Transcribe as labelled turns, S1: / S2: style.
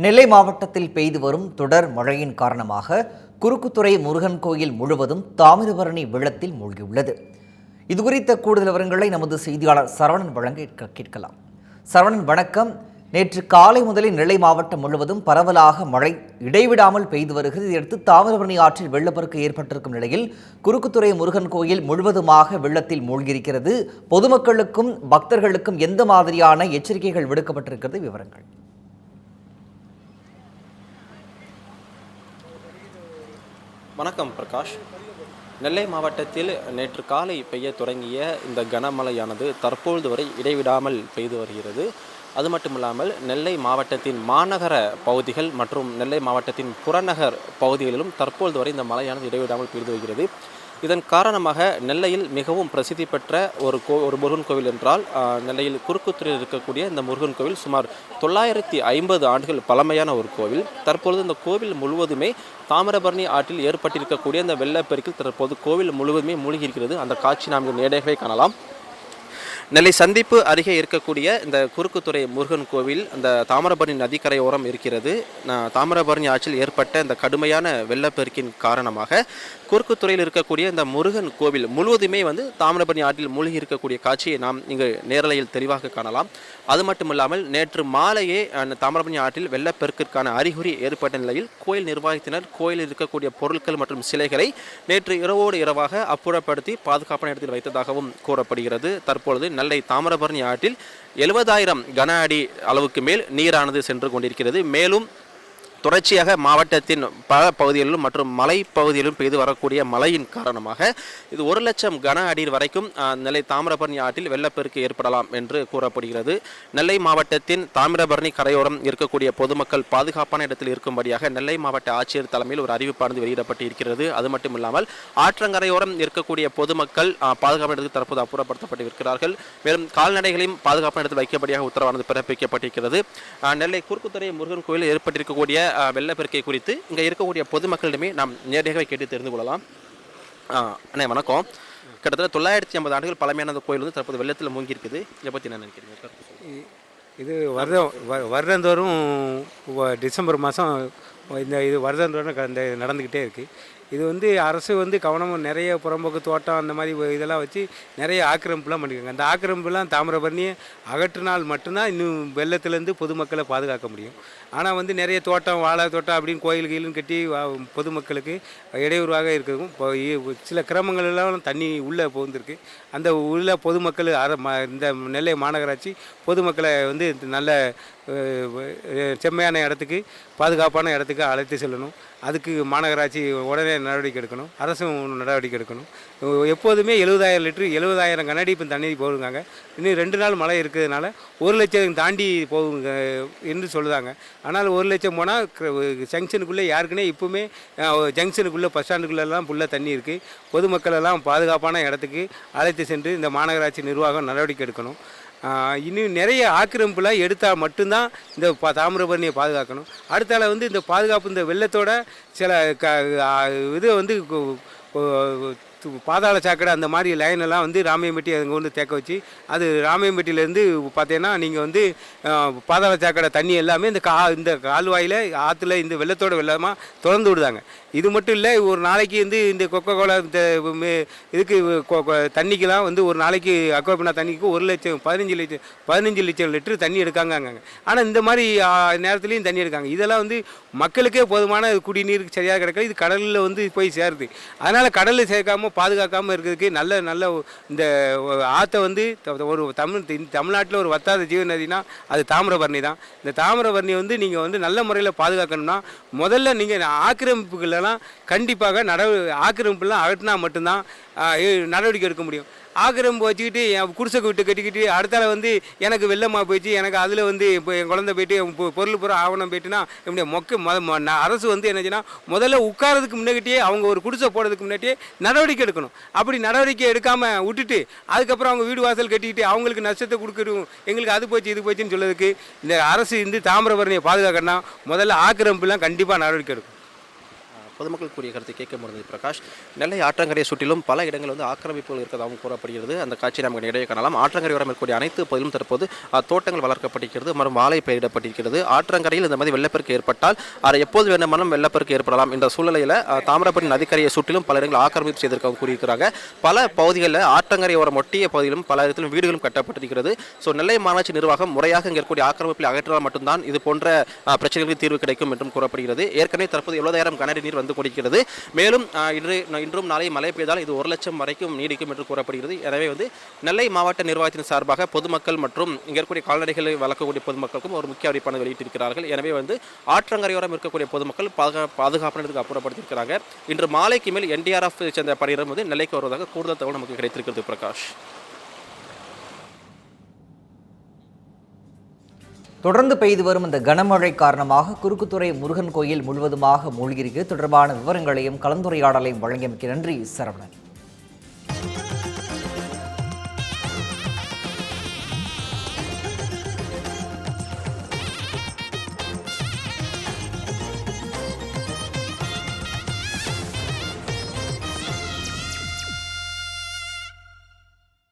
S1: நெல்லை மாவட்டத்தில் பெய்து வரும் தொடர் மழையின் காரணமாக குறுக்குத்துறை முருகன் கோயில் முழுவதும் தாமிரபரணி வெள்ளத்தில் மூழ்கியுள்ளது. இதுகுறித்த கூடுதல் விவரங்களை நமது செய்தியாளர் சரவணன் வழங்க கேட்கலாம். சரவணன், வணக்கம். நேற்று காலை முதலில் நெல்லை மாவட்டம் முழுவதும் பரவலாக மழை இடைவிடாமல் பெய்து வருகிறது. இதையடுத்து தாமிரபரணி ஆற்றில் வெள்ளப்பெருக்கு ஏற்பட்டிருக்கும் நிலையில் குறுக்குத்துறை முருகன் கோயில் முழுவதுமாக வெள்ளத்தில் மூழ்கியிருக்கிறது. பொதுமக்களுக்கும் பக்தர்களுக்கும் எந்த மாதிரியான எச்சரிக்கைகள் விடுக்கப்பட்டிருக்கிறது? விவரங்கள்.
S2: வணக்கம் பிரகாஷ். நெல்லை மாவட்டத்தில் நேற்று காலை பெய்ய தொடங்கிய இந்த கனமழையானது தற்பொழுது வரை இடைவிடாமல் பெய்து வருகிறது. அது மட்டுமில்லாமல் நெல்லை மாவட்டத்தின் மாநகர பகுதிகள் மற்றும் நெல்லை மாவட்டத்தின் புறநகர் பகுதிகளிலும் தற்பொழுது வரை இந்த மழையானது இடைவிடாமல் பெய்து வருகிறது. இதன் காரணமாக நெல்லையில் மிகவும் பிரசித்தி பெற்ற ஒரு முருகன் கோவில் என்றால் நெல்லையில் குறுக்குத்துறையில் இருக்கக்கூடிய இந்த முருகன் கோவில் சுமார் 950 ஆண்டுகள் பழமையான ஒரு கோவில். தற்பொழுது இந்த கோவில் முழுவதுமே தாமிரபரணி ஆற்றில் ஏற்பட்டிருக்கக்கூடிய இந்த வெள்ளப்பெருக்கில் தற்போது கோவில் முழுவதுமே மூழ்கி இருக்கிறது. அந்த காட்சி நாம் நேரடியாகவே காணலாம். நெல்லை சந்திப்பு அருகே இருக்கக்கூடிய இந்த குறுக்குத்துறை முருகன் கோவில் அந்த தாமிரபரணி நதிக்கரையோரம் இருக்கிறது. தாமிரபரணி ஆற்றில் ஏற்பட்ட இந்த கடுமையான வெள்ளப்பெருக்கின் காரணமாக குறுக்குத்துறையில் இருக்கக்கூடிய இந்த முருகன் கோவில் முழுவதுமே தாமிரபரணி ஆற்றில் மூழ்கி இருக்கக்கூடிய காட்சியை நாம் இங்கு நேரலையில் தெளிவாக காணலாம். அது மட்டுமில்லாமல் நேற்று மாலையே தாமிரபரணி ஆற்றில் வெள்ளப்பெருக்கிற்கான அறிகுறி ஏற்பட்ட நிலையில் கோயில் நிர்வாகத்தினர் கோயிலில் இருக்கக்கூடிய பொருட்கள் மற்றும் சிலைகளை நேற்று இரவோடு இரவாக அப்புறப்படுத்தி பாதுகாப்பான இடத்தில் வைத்ததாகவும் கூறப்படுகிறது. தற்பொழுது நெல்லை தாமிரபரணி ஆற்றில் 70,000 கன அடி அளவுக்கு மேல் நீரானது சென்று கொண்டிருக்கிறது. மேலும் தொடர்ச்சியாக மாவட்டத்தின் பல பகுதிகளிலும் மற்றும் மலை பகுதிகளிலும் பெய்து வரக்கூடிய மழையின் காரணமாக இது 1,00,000 கன அடி வரைக்கும் நெல்லை தாமிரபரணி ஆற்றில் வெள்ளப்பெருக்கு ஏற்படலாம் என்று கூறப்படுகிறது. நெல்லை மாவட்டத்தின் தாமிரபரணி கரையோரம் இருக்கக்கூடிய பொதுமக்கள் பாதுகாப்பான இடத்தில் இருக்கும்படியாக நெல்லை மாவட்ட ஆட்சியர் தலைமையில் ஒரு அறிவிப்பானது வெளியிடப்பட்டு இருக்கிறது. அது மட்டும் இல்லாமல் ஆற்றங்கரையோரம் இருக்கக்கூடிய பொதுமக்கள் பாதுகாப்பான இடத்துக்கு தற்போது அப்புறப்படுத்தப்பட்டு இருக்கிறார்கள். மேலும் கால்நடைகளையும் பாதுகாப்பான இடத்தில் வைக்கப்படியாக உத்தரவானது பிறப்பிக்கப்பட்டிருக்கிறது. நெல்லை குறுக்குத்துறை முருகன் கோயிலில் ஏற்பட்டிருக்கக்கூடிய வெள்ளப்பெருக்கை குறித்து இங்கே இருக்கக்கூடிய பொதுமக்களிடமே நாம் நேரடியாக கேட்டு தெரிந்து கொள்ளலாம். அண்ணே வணக்கம். கிட்டத்தட்ட 950 ஆண்டுகள் பழமையான அந்த கோயில் தற்போது வெள்ளத்தில் மூங்கி இருக்குது. இதை பற்றி என்ன நினைக்கிறீங்க?
S3: இது வருடந்தோறும் டிசம்பர் மாதம் இது வருடந்தோறும் நடந்துக்கிட்டே இருக்குது. இது அரசு கவனம் நிறைய புறம்போக்கு தோட்டம் அந்த மாதிரி இதெல்லாம் வச்சு நிறைய ஆக்கிரமிப்புலாம் பண்ணியிருக்காங்க. அந்த ஆக்கிரமிப்புலாம் தாமிரபரணியை அகற்றினால் மட்டும்தான் இன்னும் வெள்ளத்துலேருந்து பொதுமக்களை பாதுகாக்க முடியும். ஆனால் நிறைய தோட்டம் வாழை தோட்டம் அப்படின்னு கோயில் கீழும் கட்டி பொதுமக்களுக்கு இடையூறாக இருக்கும். இப்போ சில கிராமங்களெல்லாம் தண்ணி உள்ளே புகுந்திருக்கு. அந்த உள்ள பொதுமக்கள் இந்த நெல்லை மாநகராட்சி பொதுமக்களை நல்ல செம்மையான இடத்துக்கு பாதுகாப்பான இடத்துக்கு அழைத்து செல்லணும். அதுக்கு மாநகராட்சி உடனே நடவடிக்கை எடுக்கணும். அரசும் நடவடிக்கை எடுக்கணும். எப்போதுமே 70,000 லிட்டரு 70,000 கனஅடி இப்போ தண்ணி போகுங்க. இன்னும் 2 நாள் மழை இருக்கிறதுனால 1,00,000 தாண்டி போகுங்க என்று சொல்லுதாங்க. ஆனால் 1,00,000 போனால் ஜங்ஷனுக்குள்ளே யாருக்குன்னே இப்போவுமே ஜங்ஷனுக்குள்ளே பஸ் ஸ்டாண்டுக்குள்ளெல்லாம் ஃபுல்லாக தண்ணி இருக்குது. பொதுமக்களெல்லாம் பாதுகாப்பான இடத்துக்கு அழைத்து சென்று இந்த மாநகராட்சி நிர்வாகம் நடவடிக்கை எடுக்கணும். இன்னும் நிறைய ஆக்கிரமிப்புலாம் எடுத்தால் மட்டும்தான் இந்த தாமிரபரணியை பாதுகாக்கணும். அடுத்தால இந்த பாதுகாப்பு இந்த வெள்ளத்தோட சில இது பாதாள சாக்கடை அந்த மாதிரி லைனெல்லாம் ராமையம்பட்டி அங்கே தேக்க வச்சு அது ராமையம்பட்டியிலேருந்து பார்த்தீங்கன்னா நீங்கள் பாதாள சாக்கடை தண்ணி எல்லாமே இந்த கால்வாயில் ஆற்றுல இந்த வெள்ளத்தோட வெள்ளமாக திறந்து விடுதாங்க. இது மட்டும் இல்லை, ஒரு நாளைக்கு இந்த கொக்கோ கோலா இந்த இதுக்கு தண்ணிக்கெலாம் ஒரு நாளைக்கு அக்வாபினா தண்ணிக்கு 15 லட்சம் லிட்டரு தண்ணி எடுக்காங்க. ஆனால் இந்த மாதிரி நேரத்துலையும் தண்ணி எடுக்காங்க. இதெல்லாம் மக்களுக்கே போதுமான குடிநீருக்கு சரியாக கிடைக்கல. இது கடலில் போய் சேருது. அதனால் கடலில் சேர்க்காமல் பாதுகாக்காமல் இருக்கிறதுக்கு நல்ல இந்த ஆற்றை ஒரு தமிழ்நாட்டில் ஒரு வத்தாத ஜீவ நதினா அது தாமிரபரணி தான். இந்த தாமிரபரணி நீங்கள் நல்ல முறையில் பாதுகாக்கணும்னா முதல்ல நீங்கள் ஆக்கிரமிப்புகளெல்லாம் கண்டிப்பாக ஆக்கிரமிப்புலாம் அகற்றினா மட்டும்தான் நடவடிக்கை எடுக்க முடியும். ஆக்கிரமிப்பு வச்சுக்கிட்டு என் குடிசை விட்டு கட்டிக்கிட்டு அடுத்தால எனக்கு வெள்ளமாக போயிடுச்சு, எனக்கு அதில் இப்போ என் குழந்தை போயிட்டு பொருள் பூரா ஆவணம் போயிட்டுனா இப்படி அரசு என்னச்சுன்னா முதல்ல உட்காரதுக்கு முன்னாடியே அவங்க ஒரு குடிசை போடுறதுக்கு முன்னாடியே நடவடிக்கை எடுக்கணும். அப்படி நடவடிக்கை எடுக்காமல் விட்டுட்டு அதுக்கப்புறம் அவங்க வீடு வாசல் கட்டிக்கிட்டு அவங்களுக்கு நஷ்டத்தை கொடுக்கணும், எங்களுக்கு அது போச்சு இது போச்சுன்னு சொல்றதுக்கு இந்த அரசு தாமிரபரணியை பாதுகாக்கணும்னா முதல்ல ஆக்கிரமிப்புலாம் கண்டிப்பாக நடவடிக்கை எடுக்கும்.
S2: பொதுமக்கள் கூறிய கருத்தை கேட்க முடிந்தது பிரகாஷ். நெல்லை ஆற்றங்கரையை சுற்றிலும் பல இடங்கள் வந்து ஆக்கிரமிப்புகள் இருக்கிறதாகவும் கூறப்படுகிறது. அந்த காட்சி நமக்கு இடையே காணலாம். ஆற்றங்கரையோரம் இருக்கக்கூடிய அனைத்து பகுதியிலும் தற்போது தோட்டங்கள் வளர்க்கப்பட்டிருக்கிறது மற்றும் வாழை பயிரிடப்பட்டிருக்கிறது. ஆற்றங்கரையில் இந்த மாதிரி வெள்ளப்பெருக்கு ஏற்பட்டால் அதை எப்போது வேண்டுமானாலும் வெள்ளப்பெருக்கு ஏற்படலாம் என்ற சூழ்நிலையில் தாமிரபரணி நதிக்கரையை சுற்றிலும் பல இடங்கள் ஆக்கிரமிப்பு செய்திருக்கவும் கூறியிருக்கிறாங்க. பல பகுதிகளில் ஆற்றங்கரையோரம் ஒட்டிய பகுதியிலும் பல இடத்திலும் வீடுகளும் கட்டப்பட்டிருக்கிறது. ஸோ நெல்லை மாநகராட்சி நிர்வாகம் முறையாக இங்கே இருக்கக்கூடிய ஆக்கிரமிப்பில் அகற்றால் மட்டும்தான் இது போன்ற பிரச்சனைகளுக்கு தீர்வு கிடைக்கும் என்றும் கூறப்படுகிறது. ஏற்கனவே தற்போது 70,000 கனஅடி நீர் வந்து கொண்டிருக்கிறது. மேலும் இன்றும் நாளை மழை பெய்தால் இது 1 லட்சம் வரைக்கும் நீடிக்கும் என்று கூறப்படுகிறது. எனவே வந்து நெல்லை மாவட்ட நிர்வாகத்தின் சார்பாக பொதுமக்கள் மற்றும் இங்கே இருக்கக்கூடிய கால்நடைகளை வளர்க்கக்கூடிய பொதுமக்களுக்கும் ஒரு முக்கிய அறிவிப்பான வெளியிட்டிருக்கிறார்கள். எனவே வந்து ஆற்றங்கரையோரம் இருக்கக்கூடிய பொதுமக்கள் பாதுகாப்பானதுக்கு அப்புறப்படுத்தியிருக்கிறாங்க. இன்று மாலைக்கு மேல் NDRF சேர்ந்த பணியிடம் வந்து நெல்லைக்கு வருவதாக கூடுதல் தகவல் நமக்கு கிடைத்திருக்கிறது பிரகாஷ்.
S1: தொடர்ந்து பெய்து வரும் இந்த கனமழை காரணமாக குறுக்குத்துறை முருகன் கோயில் முழுவதுமாக மூழ்கியிருக்கு. தொடர்பான விவரங்களையும் கலந்துரையாடலையும் வழங்கியமைக்கு நன்றி சரவணன்.